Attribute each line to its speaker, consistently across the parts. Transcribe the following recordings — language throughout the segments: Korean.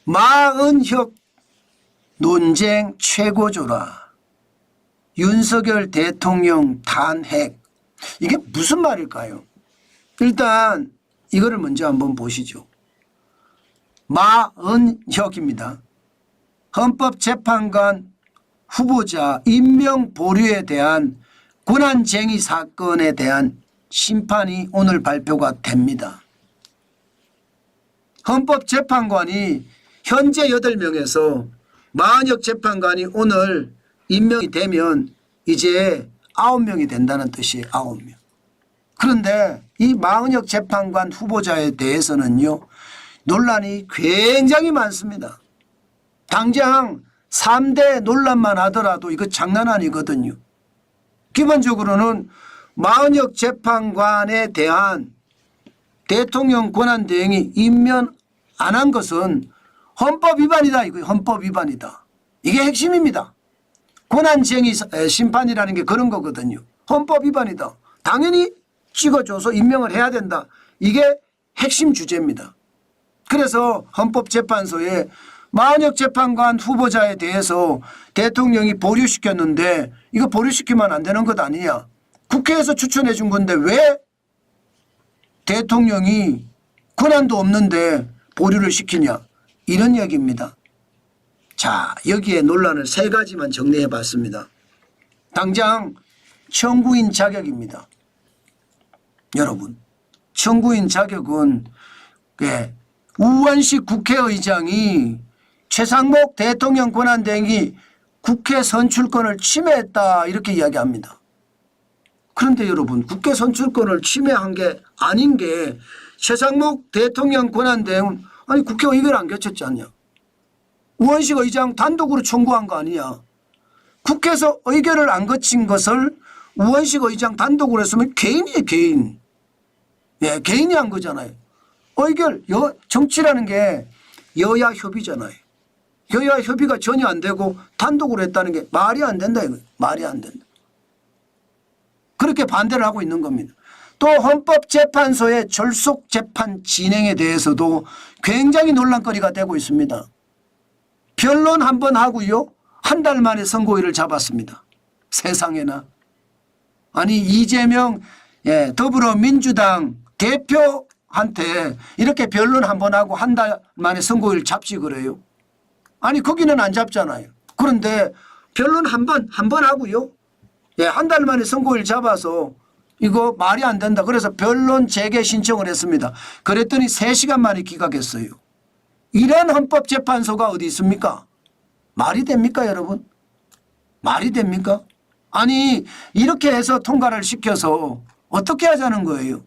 Speaker 1: 마은혁 논쟁 최고조라. 윤석열 대통령 탄핵. 이게 무슨 말일까요? 일단 이거를 먼저 한번 보시죠. 마은혁입니다. 헌법재판관 후보자 임명 보류에 대한 권한쟁의 사건에 대한 심판이 오늘 발표가 됩니다. 헌법재판관이 현재 8명에서 마은혁 재판관이 오늘 임명이 되면 이제 9명이 된다는 뜻이에요. 9명. 그런데 이 마은혁 재판관 후보자에 대해서는요, 논란이 굉장히 많습니다. 당장 3대 논란만 하더라도 이거 장난 아니거든요. 기본적으로는 마은혁 재판관에 대한 대통령 권한대행이 임명 안 한 것은 헌법 위반이다. 이거 헌법 위반이다. 이게 핵심입니다. 권한쟁의 심판이라는 게 그런 거거든요. 헌법 위반이다. 당연히 찍어줘서 임명을 해야 된다. 이게 핵심 주제입니다. 그래서 헌법재판소에 마은혁 재판관 후보자에 대해서 대통령이 보류시켰는데 이거 보류시키면 안 되는 것 아니냐. 국회에서 추천해 준 건데 왜 대통령이 권한도 없는데 보류를 시키냐. 이런 얘기입니다. 자, 여기에 논란을 3가지만 정리해 봤습니다. 당장 청구인 자격입니다. 여러분, 청구인 자격은 우원식 국회의장이 최상목 대통령 권한대행이 국회 선출권을 침해했다 이렇게 이야기합니다. 그런데 여러분, 국회 선출권을 침해한 게 아닌 게 최상목 대통령 권한대행은 아니 국회 의결 안 거쳤지 않냐. 우원식 의장 단독으로 청구한 거 아니냐. 국회에서 의결을 안 거친 것을 우원식 의장 단독으로 했으면 개인이에요. 개인. 예, 개인이 한 거잖아요. 의결, 정치라는 게 여야 협의잖아요. 여야 협의가 전혀 안 되고 단독으로 했다는 게 말이 안 된다. 이거 말이 안 된다. 그렇게 반대를 하고 있는 겁니다. 또 헌법재판소의 졸속재판 진행에 대해서도 굉장히 논란거리가 되고 있습니다. 변론 한번 하고요. 한 달 만에 선고일을 잡았습니다. 세상에나. 아니 이재명 더불어민주당 대표한테 이렇게 변론 한번 하고 한 달 만에 선고일 잡지 그래요. 아니 거기는 안 잡잖아요. 그런데 변론 한 번 하고요. 한 달 만에 선고일 잡아서 이거 말이 안 된다. 그래서 변론 재개 신청을 했습니다. 그랬더니 3시간 만에 기각했어요. 이런 헌법재판소가 어디 있습니까? 말이 됩니까 여러분? 말이 됩니까? 아니 이렇게 해서 통과를 시켜서 어떻게 하자는 거예요?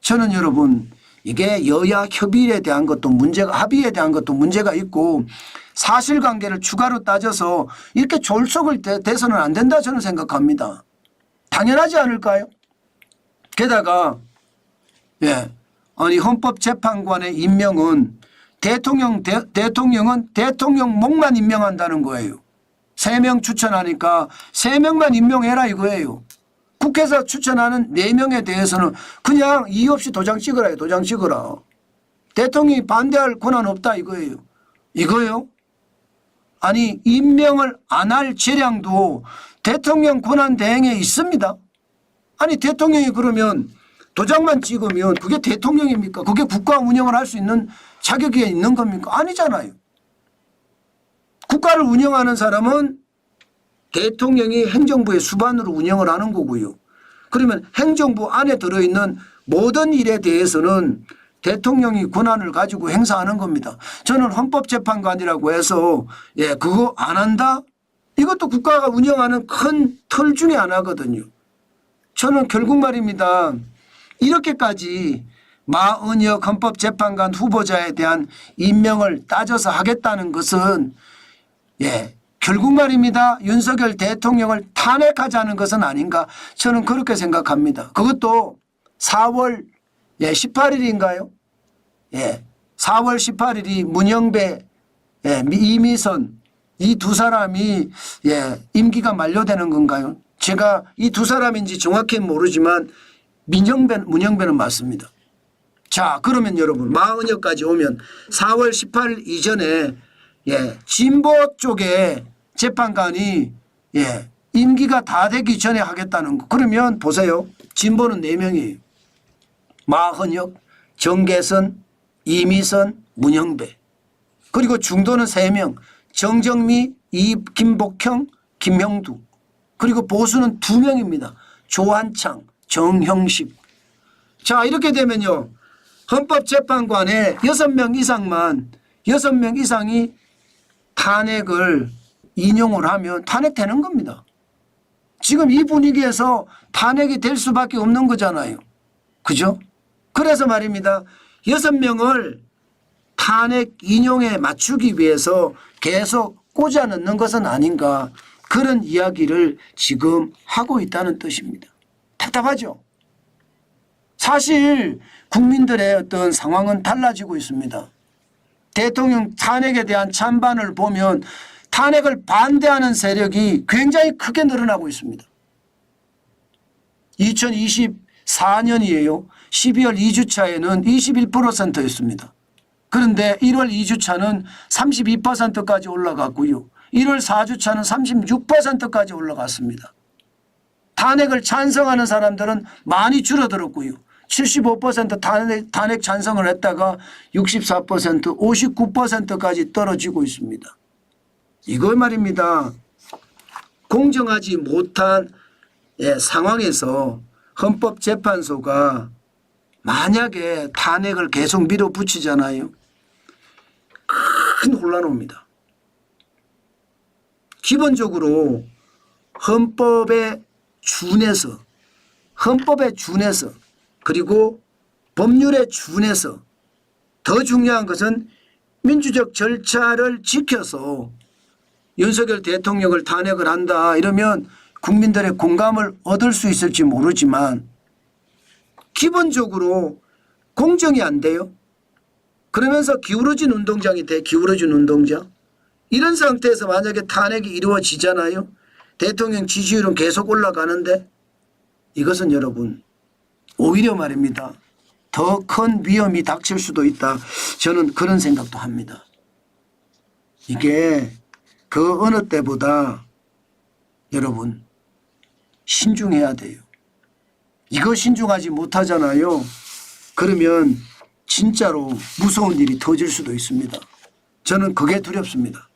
Speaker 1: 저는 여러분 이게 여야 협의에 대한 것도 문제가 합의에 대한 것도 문제가 있고 사실관계를 추가로 따져서 이렇게 졸속을 돼서는 안 된다 저는 생각합니다. 당연하지 않을까요? 게다가 아니 헌법재판관의 임명은 대통령은 대통령목만 임명한다는 거예요. 3명 추천하니까 3명만 임명해라 이거예요. 국회에서 추천하는 4명에 대해서는 그냥 이유 없이 도장 찍으라. 도장 찍으라. 대통령이 반대할 권한 없다 이거예요. 이거요? 아니 임명을 안 할 재량도 대통령 권한대행에 있습니다. 아니 대통령이 그러면 도장만 찍으면 그게 대통령입니까? 그게 국가 운영을 할 수 있는 자격이 있는 겁니까? 아니잖아요. 국가를 운영하는 사람은 대통령이 행정부의 수반으로 운영을 하는 거고요. 그러면 행정부 안에 들어있는 모든 일에 대해서는 대통령이 권한을 가지고 행사하는 겁니다. 저는 헌법재판관이라고 해서 그거 안 한다? 이것도 국가가 운영하는 큰 틀 중에 하나거든요. 저는 결국 말입니다. 이렇게까지 마은혁 헌법재판관 후보자에 대한 임명을 따져서 하겠다는 것은 결국 말입니다. 윤석열 대통령을 탄핵하자는 것은 아닌가 저는 그렇게 생각합니다. 그것도 4월 18일인가요? 4월 18일이 문영배, 이미선 이 두 사람이 임기가 만료되는 건가요? 제가 이 두 사람인지 정확히 모르지만 문영배는 맞습니다. 자, 그러면 여러분 마흔여까지 오면 4월 18일 이전에 진보 쪽에 재판관이 임기가 다 되기 전에 하겠다는 거. 그러면 보세요. 진보는 4명이에요. 마흔혁, 정계선, 이미선, 문영배. 그리고 중도는 3명. 정정미, 김복형, 김형두. 그리고 보수는 2명입니다. 조한창, 정형식. 자, 이렇게 되면요. 헌법재판관에 6명 이상이 탄핵을 인용을 하면 탄핵되는 겁니다. 지금 이 분위기에서 탄핵이 될 수밖에 없는 거잖아요. 그죠? 그래서 말입니다. 6명을 탄핵 인용에 맞추기 위해서 계속 꽂아 넣는 것은 아닌가, 그런 이야기를 지금 하고 있다는 뜻입니다. 답답하죠? 사실 국민들의 어떤 상황은 달라지고 있습니다. 대통령 탄핵에 대한 찬반을 보면 탄핵을 반대하는 세력이 굉장히 크게 늘어나고 있습니다. 2024년이에요. 12월 2주차에는 21%였습니다. 그런데 1월 2주차는 32%까지 올라갔고요. 1월 4주차는 36%까지 올라갔습니다. 탄핵을 찬성하는 사람들은 많이 줄어들었고요. 75% 탄핵 찬성을 했다가 64%, 59%까지 떨어지고 있습니다. 이거 말입니다. 공정하지 못한 상황에서 헌법재판소가 만약에 탄핵을 계속 밀어붙이잖아요. 큰 혼란 옵니다. 기본적으로 헌법에 준해서 그리고 법률에 준해서 더 중요한 것은 민주적 절차를 지켜서 윤석열 대통령을 탄핵을 한다 이러면 국민들의 공감을 얻을 수 있을지 모르지만 기본적으로 공정이 안 돼요. 그러면서 기울어진 운동장이 돼. 기울어진 운동장. 이런 상태에서 만약에 탄핵이 이루어지잖아요. 대통령 지지율은 계속 올라가는데 이것은 여러분 오히려 말입니다. 더 큰 위험이 닥칠 수도 있다. 저는 그런 생각도 합니다. 이게 그 어느 때보다 여러분 신중해야 돼요. 이거 신중하지 못하잖아요. 그러면 진짜로 무서운 일이 터질 수도 있습니다. 저는 그게 두렵습니다.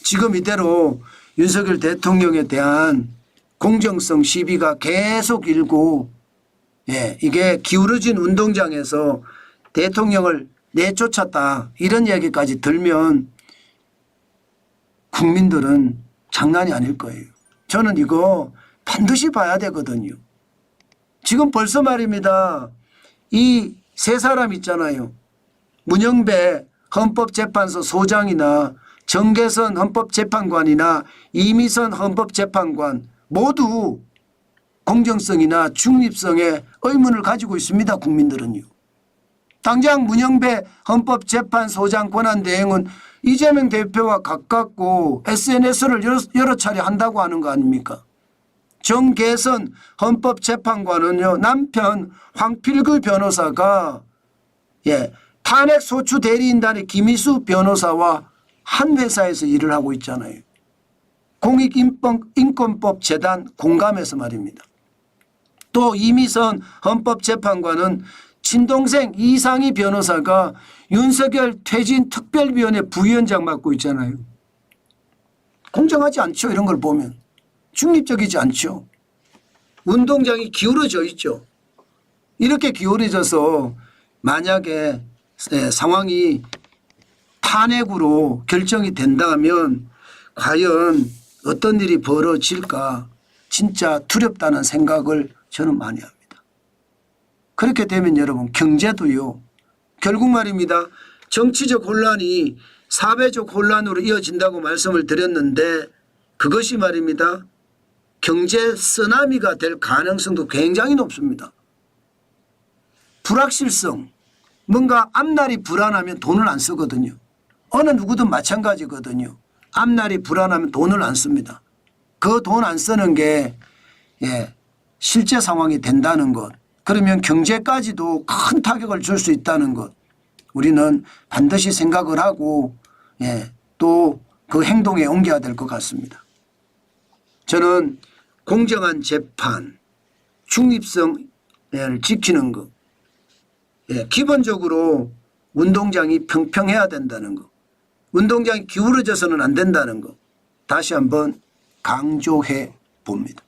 Speaker 1: 지금 이대로 윤석열 대통령에 대한 공정성 시비가 계속 일고 이게 기울어진 운동장에서 대통령을 내쫓았다 이런 이야기까지 들면 국민들은 장난이 아닐 거예요. 저는 이거 반드시 봐야 되거든요. 지금 벌써 말입니다. 이 세 사람 있잖아요. 문영배 헌법재판소 소장이나 정계선 헌법재판관이나 이미선 헌법재판관 모두 공정성이나 중립성에 의문을 가지고 있습니다. 국민들은요. 당장 문영배 헌법재판소장 권한대행은 이재명 대표와 가깝고 SNS를 여러 차례 한다고 하는 거 아닙니까? 정계선 헌법재판관은요. 남편 황필규 변호사가 탄핵소추 대리인단의 김희수 변호사와 한 회사에서 일을 하고 있잖아요. 공익인권법재단 공감에서 말입니다. 또 이미선 헌법재판관은 친동생 이상희 변호사가 윤석열 퇴진특별위원회 부위원장 맡고 있잖아요. 공정하지 않죠. 이런 걸 보면. 중립적이지 않죠. 운동장이 기울어져 있죠. 이렇게 기울어져서 만약에 상황이 탄핵으로 결정이 된다면 과연 어떤 일이 벌어질까 진짜 두렵다는 생각을 저는 많이 합니다. 그렇게 되면 여러분 경제도요. 결국 말입니다. 정치적 혼란이 사회적 혼란으로 이어진다고 말씀을 드렸는데 그것이 말입니다. 경제 쓰나미가 될 가능성도 굉장히 높습니다. 불확실성, 뭔가 앞날이 불안하면 돈을 안 쓰거든요. 어느 누구든 마찬가지거든요. 앞날이 불안하면 돈을 안 씁니다. 그 돈 안 쓰는 게 실제 상황이 된다는 것. 그러면 경제까지도 큰 타격을 줄 수 있다는 것 우리는 반드시 생각을 하고 또 그 행동에 옮겨야 될 것 같습니다. 저는 공정한 재판, 중립성을 지키는 것, 기본적으로 운동장이 평평해야 된다는 것, 운동장이 기울어져서는 안 된다는 것 다시 한번 강조해 봅니다.